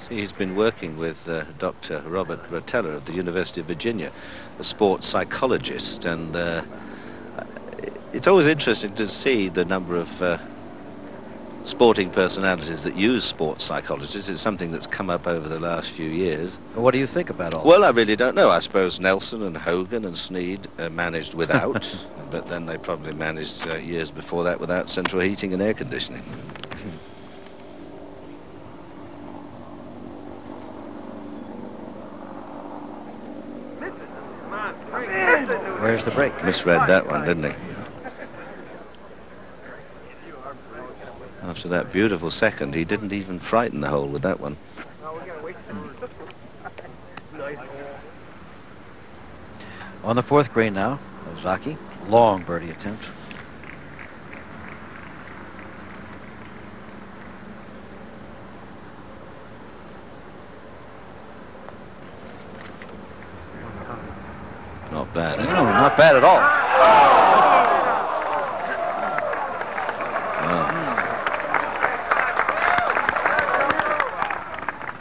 He's been working with Dr. Robert Rotella of the University of Virginia, a sports psychologist, and it's always interesting to see the number of sporting personalities that use sports psychologists. It's something that's come up over the last few years. What do you think about all Well, I really don't know. I suppose Nelson and Hogan and Snead managed without, but then they probably managed years before that without central heating and air conditioning. Where's the break? Misread that one, didn't he? After that beautiful second, he didn't even frighten the hole with that one. On the fourth green now, Ozaki. Long birdie attempt. Not bad, eh? No, not bad at all. Wow.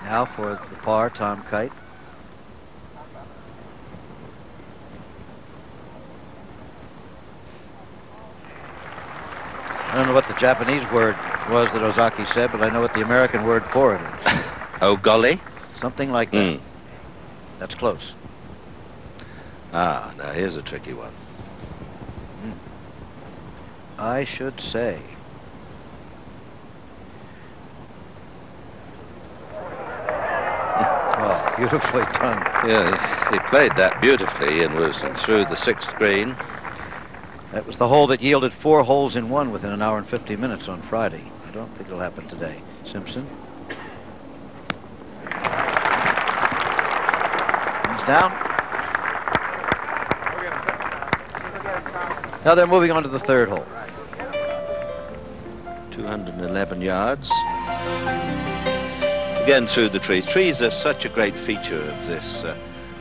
Now for the par, Tom Kite. I don't know what the Japanese word was that Ozaki said, but I know what the American word for it is. Oh, golly? Something like that. That's close. Ah, now here's a tricky one. I should say. Oh, beautifully done. Yeah, he played that beautifully and was through the sixth green. That was the hole that yielded 4 holes in one within an hour and 50 minutes on Friday. I don't think it'll happen today. Simpson. He's down. Now they're moving on to the third hole. 211 yards. Again through the trees. Trees are such a great feature of this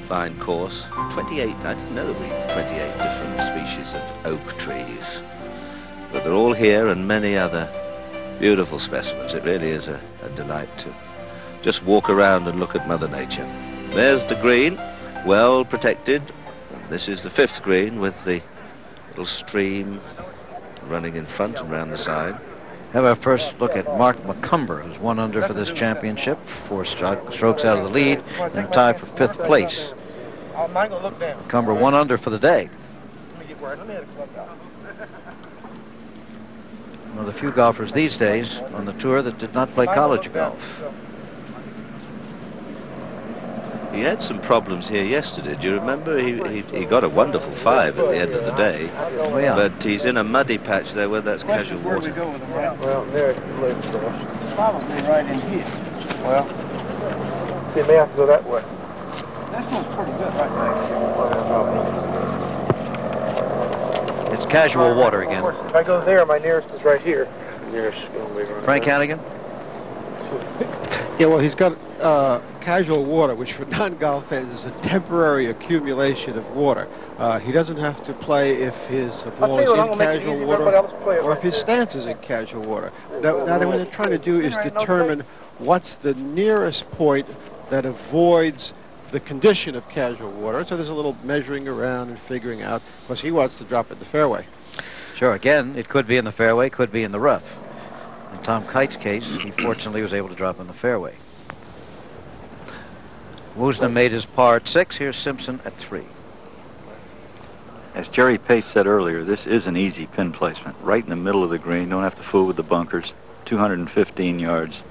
fine course. 28, I didn't know there were 28 different species of oak trees. But they're all here and many other beautiful specimens. It really is a delight to just walk around and look at Mother Nature. There's the green, well protected. And this is the fifth green with the little stream running in front and round the side. Have our first look at Mark McCumber, who's 1 under for this championship, 4 strokes out of the lead, and tied for 5th place. McCumber 1 under for the day. One of the few golfers these days on the tour that did not play college golf. He had some problems here yesterday. Do you remember? He got a wonderful 5 at the end of the day. Oh, yeah. But he's in a muddy patch there where that's casual water. Well, there it lives for us. Probably right in here. Well, see, may have to go that way. That one's pretty good right there. It's casual water again. If I go there, my nearest is right here. Nearest is going to be right Frank Hannigan? Yeah, well, he's got casual water, which for non-golf fans is a temporary accumulation of water. He doesn't have to play if his ball is in casual water or if his stance is in casual water. Now what they're trying to do is determine what's the nearest point that avoids the condition of casual water. So there's a little measuring around and figuring out, because he wants to drop it in the fairway. Sure, again, it could be in the fairway, could be in the rough. In Tom Kite's case, he fortunately was able to drop in the fairway. Woosnam made his par at 6. Here's Simpson at 3. As Jerry Pace said earlier, this is an easy pin placement. Right in the middle of the green. Don't have to fool with the bunkers. 215 yards.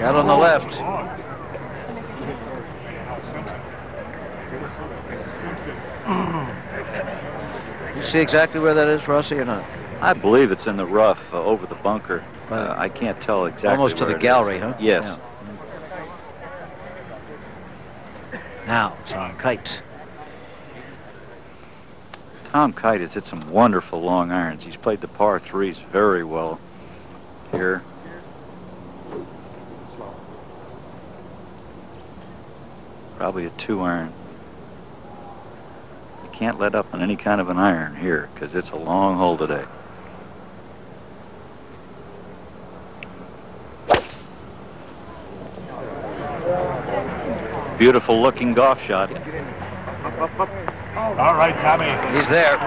Out on the left. You see exactly where that is, Rossi, or not? I believe it's in the rough over the bunker. I can't tell exactly. Almost to the gallery, huh? Yes. Yeah. Now, Tom Kite. Tom Kite has hit some wonderful long irons. He's played the par 3s very well here. Probably a 2-iron. You can't let up on any kind of an iron here because it's a long hole today. Beautiful looking golf shot. All right, Tommy. He's there.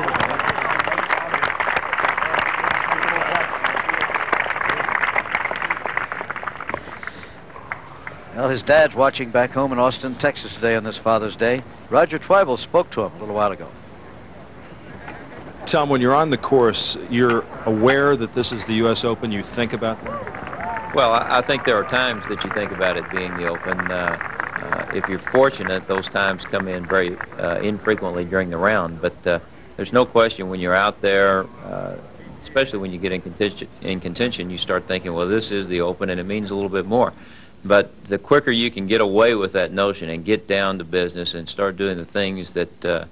Well, his dad's watching back home in Austin, Texas today on this Father's Day. Roger Twyble spoke to him a little while ago. Tom, when you're on the course, you're aware that this is the U.S. Open. You think about that? Well, I think there are times that you think about it being the Open. If you're fortunate, those times come in very infrequently during the round. But there's no question when you're out there, especially when you get in contention, you start thinking, well, this is the Open, and it means a little bit more. But the quicker you can get away with that notion and get down to business and start doing the things that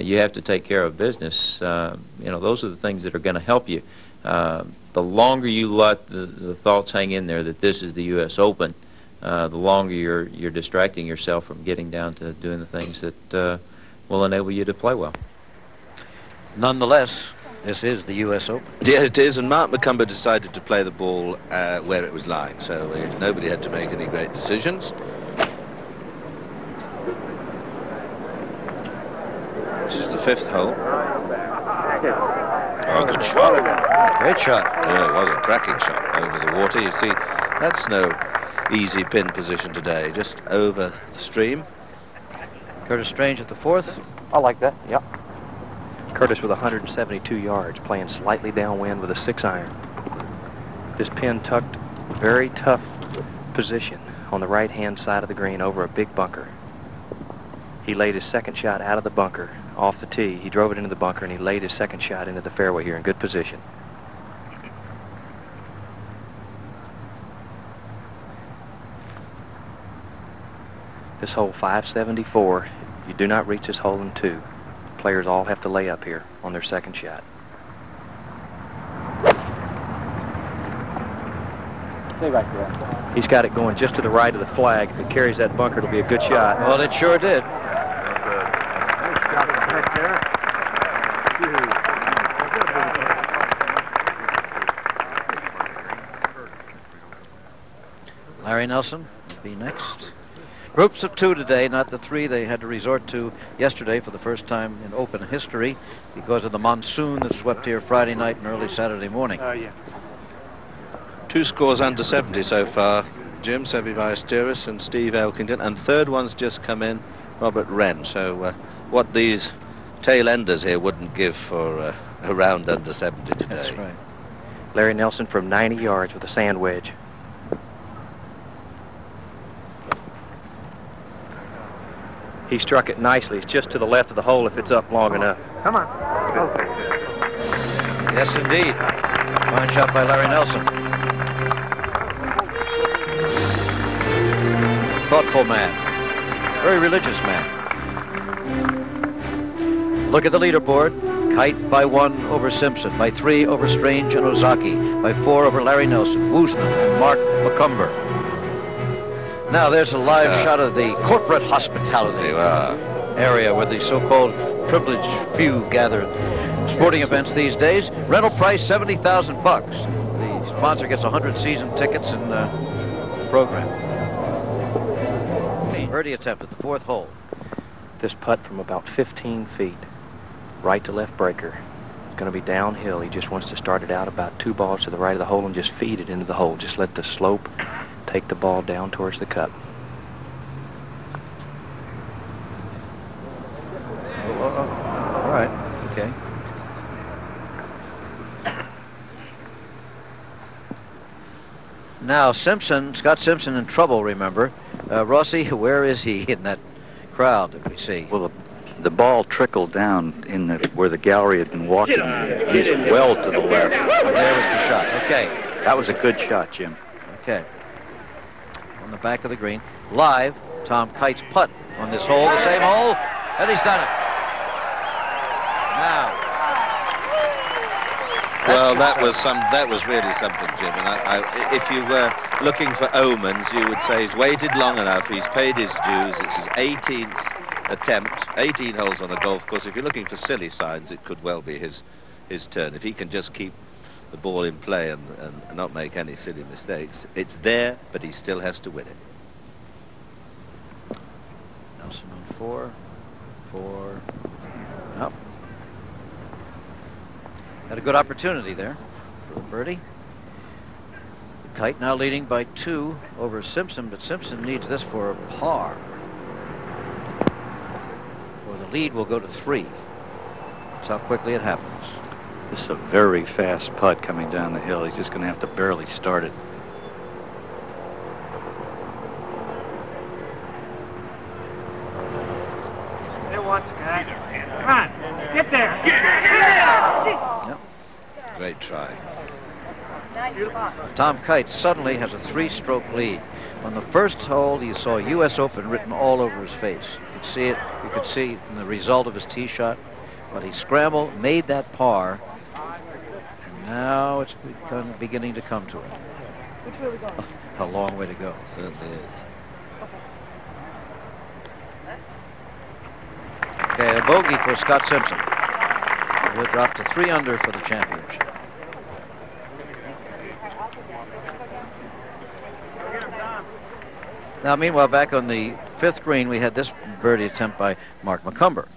you have to take care of business, those are the things that are going to help you. The longer you let the thoughts hang in there that this is the U.S. Open, the longer you're distracting yourself from getting down to doing the things that will enable you to play well. Nonetheless, this is the U.S. Open. Yeah, it is, and Mark McCumber decided to play the ball where it was lying, so nobody had to make any great decisions. This is the 5th hole. Oh, good shot. Great shot. Yeah, it was a cracking shot over the water. You see, that's no easy pin position today, just over the stream. Curtis Strange at the 4th. I like that, yep. Curtis with 172 yards, playing slightly downwind with a 6-iron. This pin tucked, very tough position on the right-hand side of the green over a big bunker. He laid his second shot out of the bunker, off the tee. He drove it into the bunker, and he laid his second shot into the fairway here in good position. This hole 574, you do not reach this hole in 2. Players all have to lay up here on their second shot. Stay right there. He's got it going just to the right of the flag. If it carries that bunker, it'll be a good shot. Well, it sure did. Larry Nelson will be next. Groups of 2 today, not the 3 they had to resort to yesterday for the first time in Open history because of the monsoon that swept here Friday night and early Saturday morning. Yeah. 2 scores under 70 so far. Jim Seve Ballesteros and Steve Elkington, and third one's just come in, Robert Wren. So what these tail enders here wouldn't give for a round under 70 today. That's right. Larry Nelson from 90 yards with a sand wedge. He struck it nicely. It's just to the left of the hole if it's up long enough. Come on. Yes, indeed. Fine shot by Larry Nelson. Thoughtful man. Very religious man. Look at the leaderboard. Kite by 1 over Simpson, by 3 over Strange and Ozaki, by 4 over Larry Nelson, Woosnam, and Mark McCumber. Now there's a live shot of the corporate hospitality area where the so-called privileged few gather at sporting events these days. Rental price $70,000. The sponsor gets 100 season tickets and program. Birdie attempt at the 4th hole. This putt from about 15 feet, right to left breaker. It's going to be downhill. He just wants to start it out about 2 balls to the right of the hole and just feed it into the hole. Just let the slope take the ball down towards the cup. All right, okay. Now Simpson, Scott Simpson in trouble, remember. Rossi, where is he in that crowd that we see? Well, the ball trickled down in where the gallery had been walking. He's well to the left. There was the shot, okay. That was a good shot, Jim. Okay. On the back of the green. Live, Tom Kite's putt on this hole, the same hole, and he's done it. Now, Well, that was really something, Jim. And if you were looking for omens, you would say he's waited long enough. He's paid his dues. It's his 18th attempt, 18 holes on a golf course. If you're looking for silly signs, it could well be his turn. If he can just keep the ball in play and not make any silly mistakes, it's there, but he still has to win it. Nelson on 4. Nope. Had a good opportunity there for the birdie. Kite now leading by 2 over Simpson, but Simpson needs this for a par. Or the lead will go to 3. That's how quickly it happens. This is a very fast putt coming down the hill. He's just going to have to barely start it. Come on, get there. Yep. Great try. Tom Kite suddenly has a 3-stroke lead. On the first hole, you saw U.S. Open written all over his face. You could see it. You could see in the result of his tee shot. But he scrambled, made that par, and now it's beginning to come to it. A long way to go. Certainly is. Okay, a bogey for Scott Simpson. He'll drop to 3 under for the championship. Now, meanwhile, back on the 5th green, we had this birdie attempt by Mark McCumber.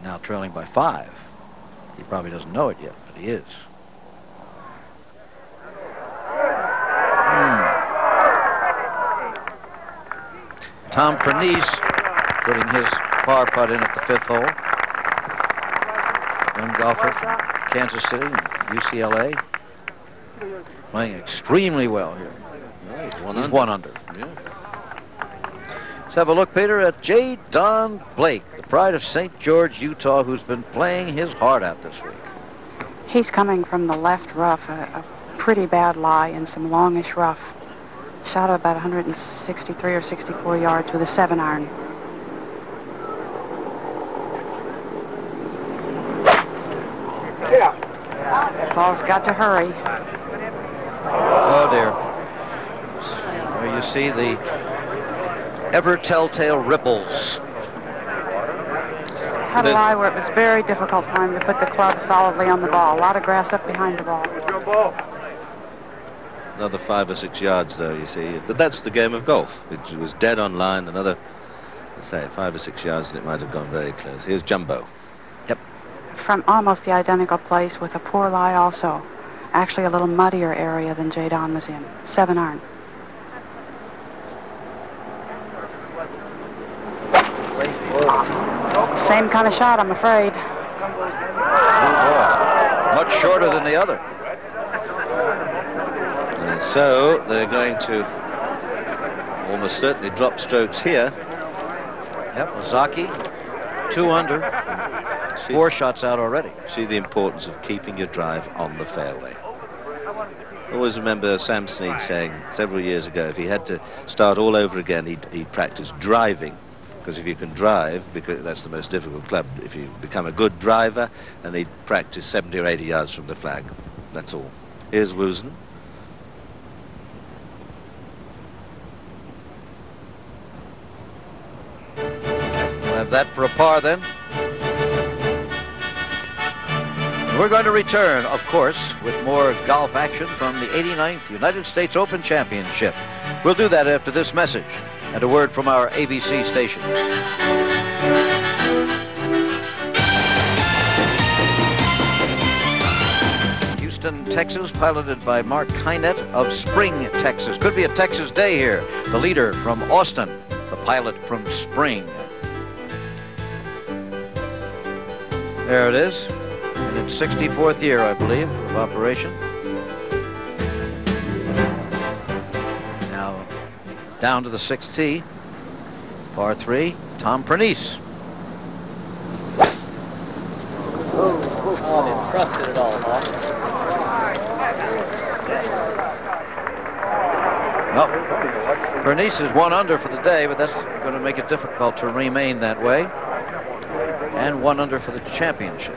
Now trailing by 5. He probably doesn't know it yet, but he is. Tom Pernice putting his par putt in at the 5th hole. Young golfer from Kansas City and UCLA. Playing extremely well here. Yeah, he's one under. Yeah. Let's have a look, Peter, at J. Don Blake, the pride of St. George, Utah, who's been playing his heart out this week. He's coming from the left rough, a pretty bad lie and some longish rough. Shot about 163 or 64 yards with a 7-iron. Ball's got to hurry. Oh, dear. There you see the ever telltale ripples. Had a lie where it was very difficult for him to put the club solidly on the ball. A lot of grass up behind the ball. Another 5 or 6 yards, though, you see. But that's the game of golf. It was dead on line. Another, let's say, 5 or 6 yards, and it might have gone very close. Here's Jumbo. Yep. From almost the identical place with a poor lie also. Actually a little muddier area than J. Don was in. 7-iron. Same kind of shot, I'm afraid. Much shorter than the other. And so they're going to almost certainly drop strokes here. Yep, Ozaki, 2 under. 4 shots out already. See the importance of keeping your drive on the fairway. Always remember Sam Snead saying several years ago, if he had to start all over again, he'd practice driving. Because if you can drive, because that's the most difficult club, if you become a good driver, and he'd practice 70 or 80 yards from the flag. That's all. Here's Woosen. We'll have that for a par then. We're going to return, of course, with more golf action from the 89th United States Open Championship. We'll do that after this message and a word from our ABC station. Houston, Texas, piloted by Mark Kynett of Spring, Texas. Could be a Texas day here. The leader from Austin, the pilot from Spring. There it is. In its 64th year, I believe, of operation. Now, down to the 6th tee. Par 3, Tom Pernice. Trusted it all, huh? Well, Pernice is 1 under for the day, but that's going to make it difficult to remain that way. And 1 under for the championship.